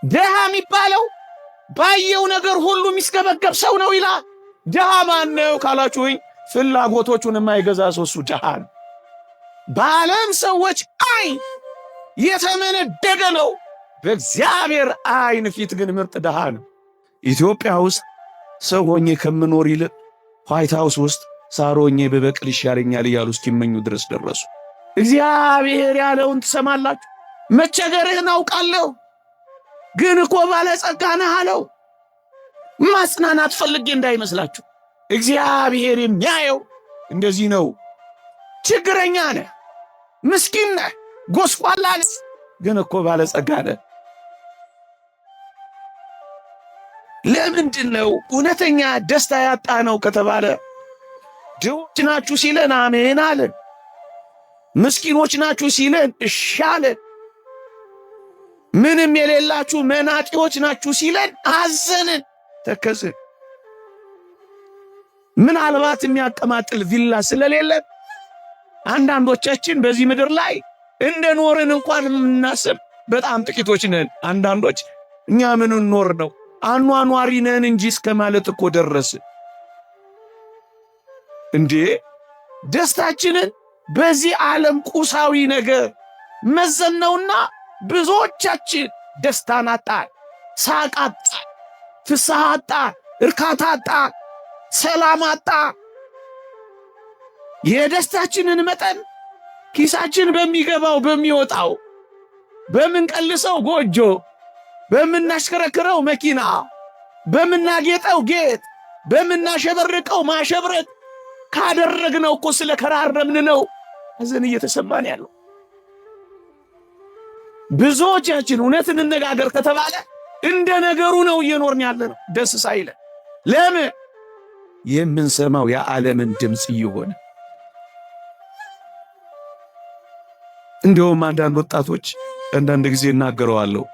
ደሃ የሚባለው ባየው ነገር ሁሉ የሚስገበገብ ሰው ነው ይላል። ደሃ ማን ነው ካላችሁኝ ፍላጎቶቹን የማይገዛ ሰው እሱ ደሃ ነው። በዓለም ሰዎች አይን የተመነደገ ነው፣ በእግዚአብሔር አይን ፊት ግን ምርጥ ደሃ ነው። ኢትዮጵያ ውስጥ ሰው ሆኜ ከምኖር ይልቅ ዋይት ሃውስ ውስጥ ሳር ሆኜ በበቅል ይሻለኛል እያሉ እስኪመኙ ድረስ ደረሱ። እግዚአብሔር ያለውን ትሰማላችሁ። መቸገርህን አውቃለሁ ግን እኮ ባለጸጋ ነህ አለው። ማጽናናት ፈልጌ እንዳይመስላችሁ። እግዚአብሔር የሚያየው እንደዚህ ነው። ችግረኛ ነህ፣ ምስኪን ነህ፣ ጎስቋላ ነህ፣ ግን እኮ ባለጸጋ ነህ። ለምንድን ነው እውነተኛ ደስታ ያጣ ነው ከተባለ ድሆች ናችሁ ሲለን አሜን አለን። ምስኪኖች ናችሁ ሲለን እሺ አለን። ምንም የሌላችሁ መናጢዎች ናችሁ ሲለን አዘንን፣ ተከዝን። ምናልባት የሚያቀማጥል ቪላ ስለሌለን አንዳንዶቻችን በዚህ ምድር ላይ እንደኖርን እንኳን የምናስብ በጣም ጥቂቶች ነን። አንዳንዶች እኛ ምን እንኖር ነው አኗኗሪ ነን እንጂ እስከ ማለት እኮ ደረስን። እንዴ ደስታችንን በዚህ ዓለም ቁሳዊ ነገር መዘነውና ብዙዎቻችን ደስታን አጣን፣ ሳቅ አጣን፣ ፍስሐ አጣን፣ እርካታ አጣን፣ ሰላም አጣን። የደስታችንን መጠን ኪሳችን በሚገባው በሚወጣው በምንቀልሰው ጎጆ፣ በምናሽከረክረው መኪና፣ በምናጌጠው ጌጥ፣ በምናሸበርቀው ማሸብረቅ ካደረግነው እኮ ስለከራረምን ነው ሐዘን እየተሰማን ያለው። ብዙዎቻችን እውነት እንነጋገር ከተባለ እንደ ነገሩ ነው እየኖርን ያለነው ደስ ሳይለን። ለምን? የምንሰማው የዓለምን ድምፅ እየሆነ። እንዲሁም አንዳንድ ወጣቶች አንዳንድ ጊዜ እናገረዋለሁ፣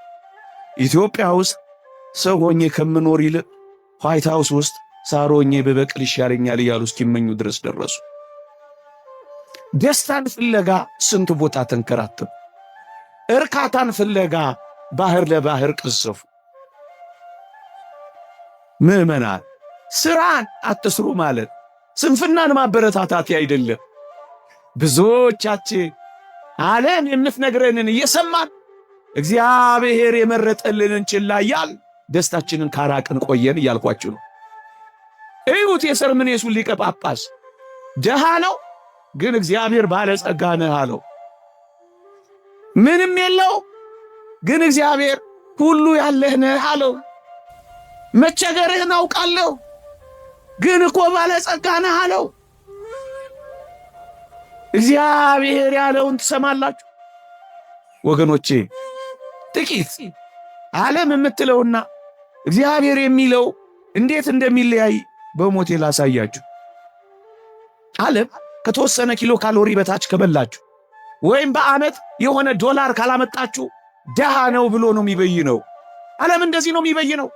ኢትዮጵያ ውስጥ ሰው ሆኜ ከምኖር ይልቅ ዋይት ሃውስ ውስጥ ሳር ሆኜ በበቅል ይሻለኛል እያሉ እስኪመኙ ድረስ ደረሱ። ደስታን ፍለጋ ስንት ቦታ ተንከራተቱ። እርካታን ፍለጋ ባህር ለባህር ቀዘፉ። ምዕመናን ስራን አትስሩ ማለት ስንፍናን ማበረታታት አይደለም። ብዙዎቻችን ዓለም የምትነግረንን እየሰማን እግዚአብሔር የመረጠልንን ችላ እያልን ደስታችንን ካራቅን ቆየን እያልኳችሁ ነው። እዩት፣ የሰርምኔሱን ሊቀ ጳጳስ ደሃ ነው ግን እግዚአብሔር ባለጸጋ ነህ አለው። ምንም የለው ግን እግዚአብሔር ሁሉ ያለህ ነህ አለው። መቸገርህን አውቃለሁ ግን እኮ ባለጸጋ ነህ አለው። እግዚአብሔር ያለውን ትሰማላችሁ ወገኖቼ። ጥቂት ዓለም የምትለውና እግዚአብሔር የሚለው እንዴት እንደሚለያይ በሞቴ ላሳያችሁ። ዓለም ከተወሰነ ኪሎ ካሎሪ በታች ከበላችሁ ወይም በዓመት የሆነ ዶላር ካላመጣችሁ ደሃ ነው ብሎ ነው የሚበይነው። ዓለም እንደዚህ ነው የሚበይነው።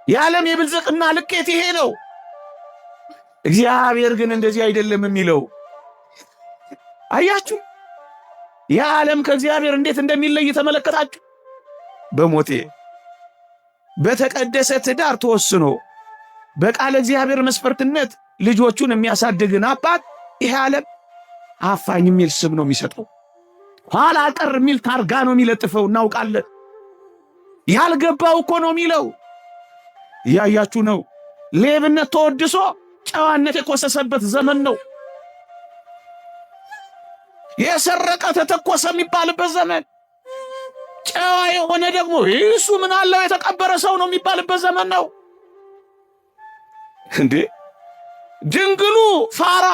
የዓለም የብልጽግና ልኬት ይሄ ነው። እግዚአብሔር ግን እንደዚህ አይደለም የሚለው። አያችሁ የዓለም ከእግዚአብሔር እንዴት እንደሚለይ ተመለከታችሁ። በሞቴ በተቀደሰ ትዳር ተወስኖ በቃለ እግዚአብሔር መስፈርትነት ልጆቹን የሚያሳድግን አባት ይሄ ዓለም አፋኝ የሚል ስም ነው የሚሰጠው። ኋላ ቀር የሚል ታርጋ ነው የሚለጥፈው። እናውቃለን። ያልገባው እኮ ነው የሚለው። እያያችሁ ነው። ሌብነት ተወድሶ ጨዋነት የኮሰሰበት ዘመን ነው። የሰረቀ ተተኮሰ የሚባልበት ዘመን፣ ጨዋ የሆነ ደግሞ እሱ ምን አለው የተቀበረ ሰው ነው የሚባልበት ዘመን ነው። እንዴ ድንግሉ ፋራ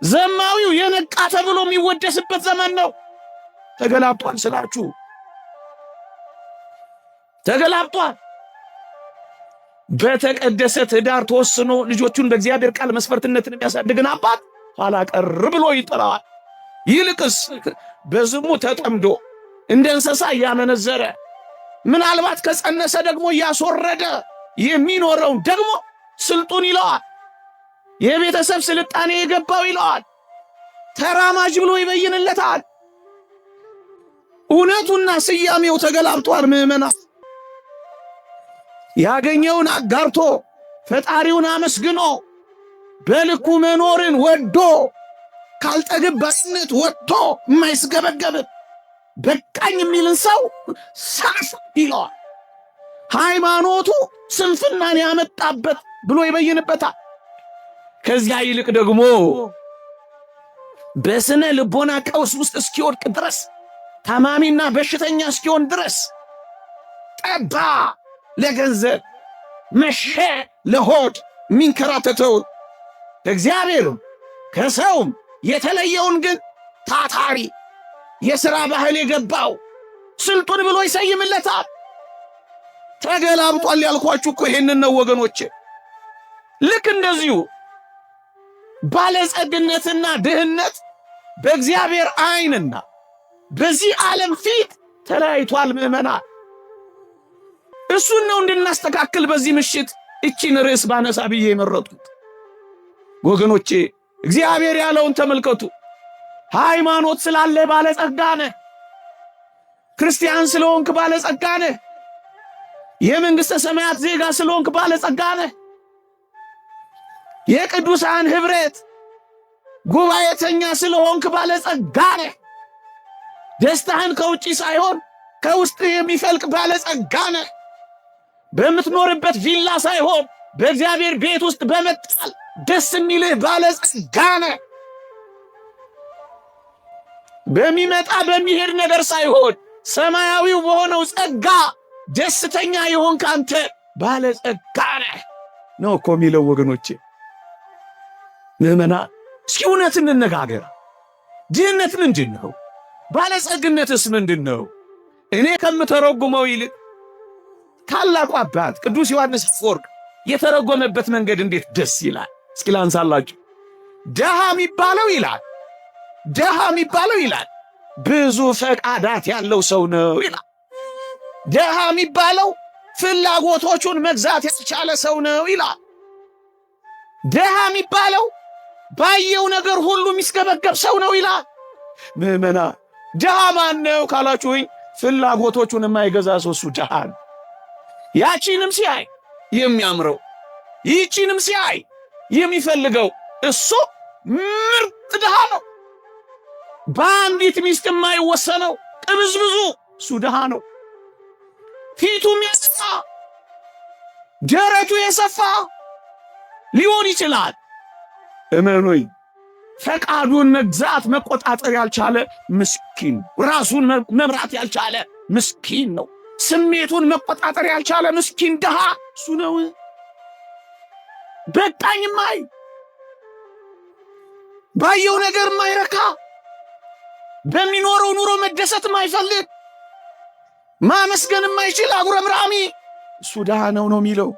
ዘማዊው የነቃ ተብሎ የሚወደስበት ዘመን ነው። ተገላብጧል ስላችሁ ተገላብጧል። በተቀደሰ ትዳር ተወስኖ ልጆቹን በእግዚአብሔር ቃል መስፈርትነትን የሚያሳድግን አባት ኋላ ቀር ብሎ ይጥለዋል። ይልቅስ በዝሙት ተጠምዶ እንደ እንስሳ እያመነዘረ ምናልባት ከጸነሰ ደግሞ እያስወረደ የሚኖረው ደግሞ ስልጡን ይለዋል። የቤተሰብ ስልጣኔ የገባው ይለዋል። ተራማጅ ብሎ ይበይንለታል። እውነቱና ስያሜው ተገላብጧል። ምዕመናን ያገኘውን አጋርቶ ፈጣሪውን አመስግኖ በልኩ መኖርን ወዶ ካልጠግባስነት ወጥቶ የማይስገበገብ በቃኝ የሚልን ሰው ሳፍ ይለዋል። ሃይማኖቱ ስንፍናን ያመጣበት ብሎ ይበይንበታል። ከዚያ ይልቅ ደግሞ በስነ ልቦና ቀውስ ውስጥ እስኪወድቅ ድረስ ታማሚና በሽተኛ እስኪሆን ድረስ ጠባ ለገንዘብ መሸ ለሆድ ሚንከራተተውን ከእግዚአብሔርም ከሰውም የተለየውን ግን ታታሪ የሥራ ባህል የገባው ስልጡን ብሎ ይሰይምለታል። ተገላብጧል ያልኳችሁ እኮ ይሄንን ነው ወገኖቼ። ልክ እንደዚሁ ባለጸግነትና ድህነት በእግዚአብሔር ዓይንና በዚህ ዓለም ፊት ተለያይቷል። ምዕመናን እሱን ነው እንድናስተካክል በዚህ ምሽት እቺን ርዕስ ባነሳ ብዬ የመረጡት ወገኖቼ። እግዚአብሔር ያለውን ተመልከቱ። ሃይማኖት ስላለ ባለጸጋ ነህ፣ ክርስቲያን ስለሆንክ ባለጸጋ ነህ፣ የመንግሥተ ሰማያት ዜጋ ስለሆንክ ባለጸጋ ነህ፣ የቅዱሳን ኅብረት ጉባኤተኛ ስለሆንክ ባለጸጋ ነህ፣ ደስታህን ከውጪ ሳይሆን ከውስጥ የሚፈልቅ ባለጸጋ ነህ፣ በምትኖርበት ቪላ ሳይሆን በእግዚአብሔር ቤት ውስጥ በመጣል ደስ የሚልህ ባለጸጋ ነህ፣ በሚመጣ በሚሄድ ነገር ሳይሆን ሰማያዊው በሆነው ጸጋ ደስተኛ የሆንክ አንተ ባለጸጋ ነህ ነው እኮ የሚለው ወገኖቼ። ምዕመናን እስኪ እውነት እንነጋገር። ድህነት ምንድን ነው? ባለጸግነትስ ምንድን ነው? እኔ ከምተረጉመው ይልቅ ታላቁ አባት ቅዱስ ዮሐንስ አፈወርቅ የተረጎመበት መንገድ እንዴት ደስ ይላል። እስኪ ላንሳላችሁ። ደሃ የሚባለው ይላል ብዙ ፈቃዳት ያለው ሰው ነው ይላል። ደሃ የሚባለው ፍላጎቶቹን መግዛት ያልቻለ ሰው ነው ይላል። ደሃ የሚባለው ባየው ነገር ሁሉ የሚስገበገብ ሰው ነው ይላል። ምዕመና ደሃ ማን ነው ካላችሁኝ፣ ፍላጎቶቹን የማይገዛ ሰው እሱ ደሃ ነው። ያቺንም ሲያይ የሚያምረው ይቺንም ሲያይ የሚፈልገው እሱ ምርጥ ደሃ ነው። በአንዲት ሚስት የማይወሰነው ቅብዝብዙ እሱ ደሃ ነው። ፊቱም የሰፋ ደረቱ የሰፋ ሊሆን ይችላል። እመኑኝ፣ ፈቃዱን መግዛት መቆጣጠር ያልቻለ ምስኪን፣ ራሱን መምራት ያልቻለ ምስኪን ነው። ስሜቱን መቆጣጠር ያልቻለ ምስኪን ደሃ እሱ ነው። በቃኝ ማይ ባየው ነገር ማይረካ፣ በሚኖረው ኑሮ መደሰት ማይፈልግ፣ ማመስገን ማይችል አጉረምራሚ እሱ ደሃ ነው የሚለው።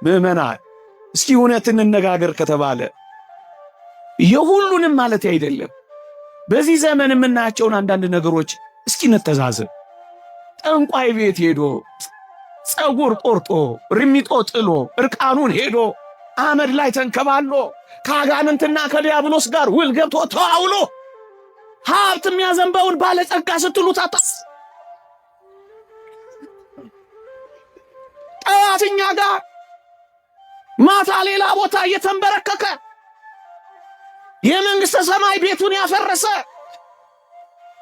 ምዕመናን እስኪ እውነት እንነጋገር ከተባለ የሁሉንም ማለት አይደለም። በዚህ ዘመን የምናያቸውን አንዳንድ ነገሮች እስኪ እንተዛዘብ። ጠንቋይ ቤት ሄዶ ጸጉር ቆርጦ ርሚጦ ጥሎ እርቃኑን ሄዶ አመድ ላይ ተንከባሎ ከአጋንንትና ከዲያብሎስ ጋር ውል ገብቶ ተዋውሎ ሀብት የሚያዘንበውን ባለጸጋ ስትሉት አታስ ጠዋትኛ ጋር ማታ ሌላ ቦታ እየተንበረከከ የመንግሥተ ሰማይ ቤቱን ያፈረሰ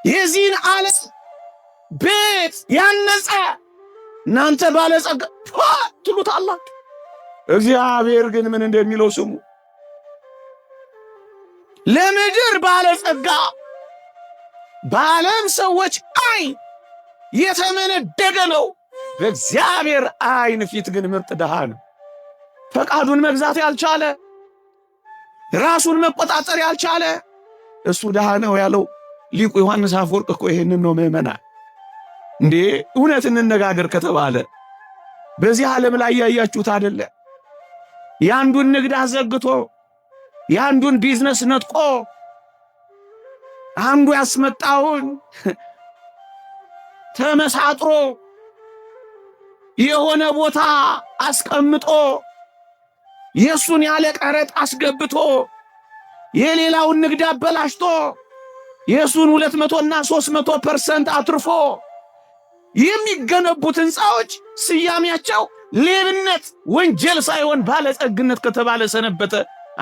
የዚህን ዓለም ቤት ያነጸ እናንተ ባለጸጋ ትሉታላችሁ። እግዚአብሔር ግን ምን እንደሚለው ስሙ። ለምድር ባለጸጋ በዓለም ሰዎች ዓይን የተመነደገ ነው፣ በእግዚአብሔር ዓይን ፊት ግን ምርጥ ደሃ ነው። ፈቃዱን መግዛት ያልቻለ፣ ራሱን መቆጣጠር ያልቻለ እሱ ደሃ ነው ያለው ሊቁ ዮሐንስ አፈወርቅ እኮ ይሄንን ነው። ምዕመናን እንዴ እውነት እንነጋገር ከተባለ በዚህ ዓለም ላይ ያያችሁት አይደለ? ያንዱን ንግድ አዘግቶ ያንዱን ቢዝነስ ነጥቆ አንዱ ያስመጣውን ተመሳጥሮ የሆነ ቦታ አስቀምጦ የሱን ያለ ቀረጥ አስገብቶ የሌላውን ንግድ አበላሽቶ የሱን 200 እና 300% አትርፎ የሚገነቡት ህንፃዎች ስያሜያቸው ሌብነት፣ ወንጀል ሳይሆን ባለጸግነት ከተባለ ሰነበተ።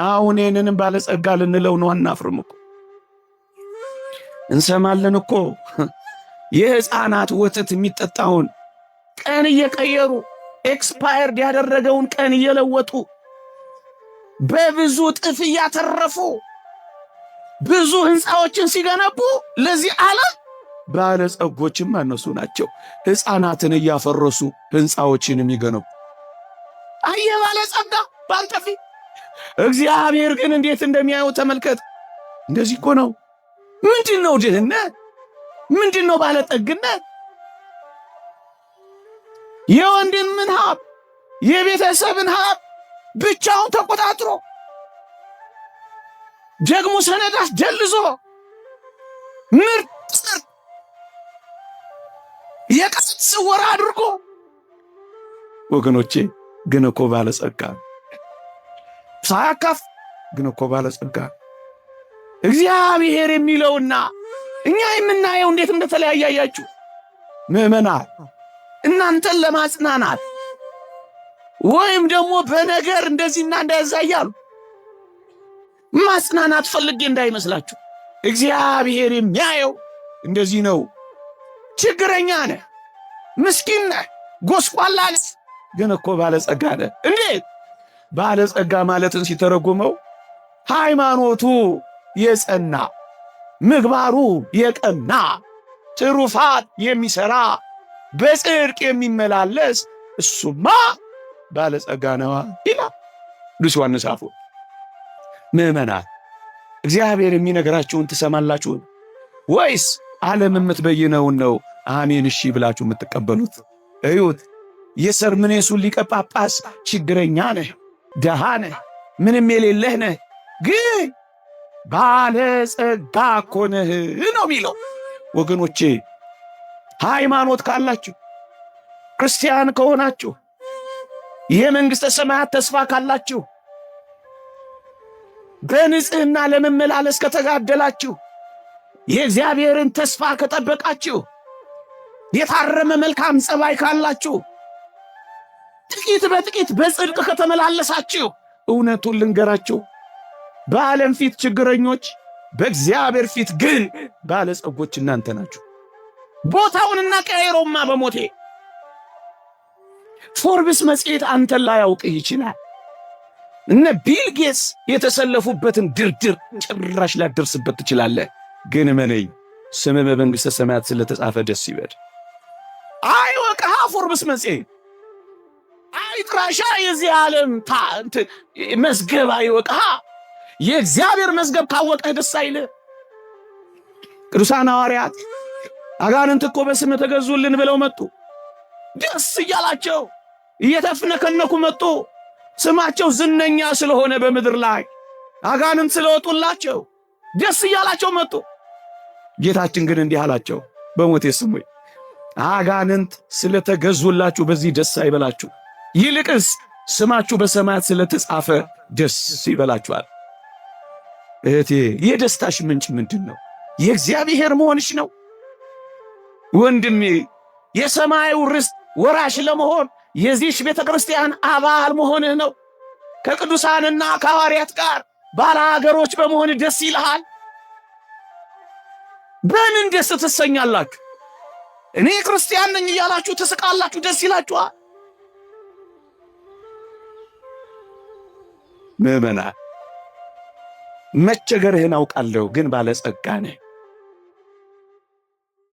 አሁን ይህንንም ባለጸጋ ልንለው ነው። አናፍርም እኮ እንሰማለን እኮ የህፃናት ወተት የሚጠጣውን ቀን እየቀየሩ ኤክስፓየርድ ያደረገውን ቀን እየለወጡ በብዙ ጥፍ እያተረፉ ብዙ ህንፃዎችን ሲገነቡ ለዚህ ዓለም ባለጸጎችም እነሱ ናቸው። ህፃናትን እያፈረሱ ህንፃዎችን የሚገነቡ አየ ባለጸጋ ባንተ ፊት። እግዚአብሔር ግን እንዴት እንደሚያየው ተመልከት። እንደዚህ እኮ ነው። ምንድነው ድህነት? ምንድነው ባለጠግነት? የወንድምን ሀብ የቤተሰብን ሀብ ብቻውን ተቆጣጥሮ ደግሞ ሰነዳስ ደልዞ ምርጥ የቀስት ስወራ አድርጎ ወገኖቼ ግን እኮ ባለጸጋ ሳያካፍ ግን እኮ ባለጸጋ እግዚአብሔር የሚለውና እኛ የምናየው እንዴት እንደተለያያያችሁ ምዕመናን። እናንተን ለማጽናናት ወይም ደግሞ በነገር እንደዚህና እንደዛ እያሉ ማጽናናት ፈልጌ እንዳይመስላችሁ። እግዚአብሔር የሚያየው እንደዚህ ነው። ችግረኛ ነህ፣ ምስኪን ነህ፣ ጎስቋላ ነህ፣ ግን እኮ ባለጸጋ ነህ። እንዴት? ባለጸጋ ማለትን ሲተረጉመው ሃይማኖቱ የጸና ምግባሩ የቀና ትሩፋት የሚሰራ በጽድቅ የሚመላለስ እሱማ ባለጸጋ ነዋ ይላል ቅዱስ ዮሐንስ አፈወርቅ። ምዕመናን እግዚአብሔር የሚነግራችሁን ትሰማላችሁ ወይስ ዓለም የምትበይነውን ነው አሜን እሺ ብላችሁ የምትቀበሉት? እዩት። የሰርምኔሱ ሊቀ ጳጳስ ችግረኛ ነህ፣ ደሃ ነህ፣ ምንም የሌለህ ነህ፣ ግን ባለጸጋ እኮ ነህ ነው የሚለው። ወገኖቼ ሃይማኖት ካላችሁ፣ ክርስቲያን ከሆናችሁ፣ የመንግሥተ ሰማያት ተስፋ ካላችሁ፣ በንጽህና ለመመላለስ ከተጋደላችሁ፣ የእግዚአብሔርን ተስፋ ከጠበቃችሁ፣ የታረመ መልካም ጸባይ ካላችሁ፣ ጥቂት በጥቂት በጽድቅ ከተመላለሳችሁ፣ እውነቱን ልንገራችሁ፣ በዓለም ፊት ችግረኞች፣ በእግዚአብሔር ፊት ግን ባለጸጎች እናንተ ናችሁ። ቦታውንና ቀይሮማ በሞቴ ፎርብስ መጽሔት አንተን ላያውቅህ ይችላል። እነ ቢል ጌትስ የተሰለፉበትን ድርድር ጭራሽ ላደርስበት ትችላለህ። ግን እመነኝ፣ ስምህ በመንግሥተ ሰማያት ስለተጻፈ ደስ ይበል። አይወቅሃ ፎርብስ መጽሔት አይጥራሻ የዚህ ዓለም መዝገብ አይወቅሃ። የእግዚአብሔር መዝገብ ካወቀህ ደስ አይልህ። ቅዱሳን ሐዋርያት አጋንንት እኮ በስምህ ተገዙልን ብለው መጡ። ደስ እያላቸው እየተፍነከነኩ መጡ። ስማቸው ዝነኛ ስለሆነ በምድር ላይ አጋንንት ስለወጡላቸው ደስ እያላቸው መጡ። ጌታችን ግን እንዲህ አላቸው፣ በሞቴ ስሙኝ፣ አጋንንት ስለተገዙላችሁ በዚህ ደስ አይበላችሁ፣ ይልቅስ ስማችሁ በሰማያት ስለተጻፈ ደስ ይበላችኋል። እህቴ የደስታሽ ምንጭ ምንድን ነው? የእግዚአብሔር መሆንሽ ነው። ወንድሜ የሰማዩ ርስት ወራሽ ለመሆን የዚህች ቤተ ክርስቲያን አባል መሆንህ ነው። ከቅዱሳንና ከሐዋርያት ጋር ባለአገሮች በመሆን ደስ ይልሃል። በምን ደስ ትሰኛላችሁ? እኔ ክርስቲያን ነኝ እያላችሁ ትስቃላችሁ፣ ደስ ይላችኋል። ምዕመናን መቸገርህን አውቃለሁ፣ ግን ባለጸጋ ነህ።